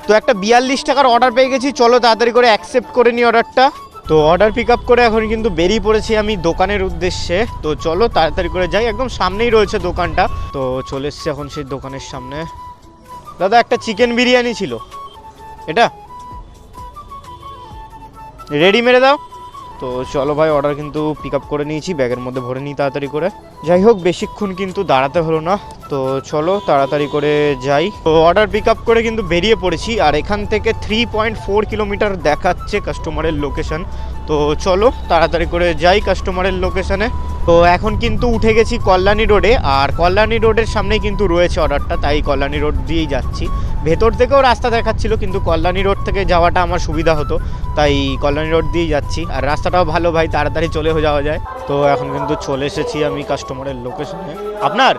তো একটা 42 টাকার অর্ডার পেয়ে গেছি, চলো তাড়াতাড়ি করে অ্যাকসেপ্ট করে নিই অর্ডারটা। তো অর্ডার পিক আপ করে এখন কিন্তু বেরিয়ে পড়েছি আমি দোকানের উদ্দেশ্যে। তো চলো তাড়াতাড়ি করে যাই, একদম সামনেই রয়েছে দোকানটা। তো চলে এসছি এখন সেই দোকানের সামনে। দাদা একটা চিকেন বিরিয়ানি ছিল, এটা রেডি মেরে দাও। তো চলো ভাই, অর্ডার কিন্তু পিক আপ করে নিয়েছি, ব্যাগের মধ্যে ভরে নিই তাড়াতাড়ি করে। যাই হোক বেশিক্ষণ কিন্তু দাঁড়াতে হলো না, তো চলো তাড়াতাড়ি করে যাই। তো অর্ডার পিক আপ করে কিন্তু বেরিয়ে পড়েছি, আর এখান থেকে 3.4 কিলোমিটার দেখাচ্ছে কাস্টমারের লোকেশন। তো চলো তাড়াতাড়ি করে যাই কাস্টমারের লোকেশনে। তো এখন কিন্তু উঠে গেছি কল্যাণী রোডে, আর কল্যাণী রোডের সামনেই কিন্তু রয়েছে অর্ডারটা, তাই কল্যাণী রোড দিয়েই যাচ্ছি। ভেতর থেকেও রাস্তা দেখাচ্ছিল, কিন্তু কল্যাণী রোড থেকে যাওয়াটা আমার সুবিধা হতো, তাই কল্যাণী রোড দিয়েই যাচ্ছি। আর রাস্তাটাও ভালো ভাই, তাড়াতাড়ি চলে যাওয়া যায়। তো এখন কিন্তু চলে এসেছি আমি কাস্টমারের লোকেশনে। আপনার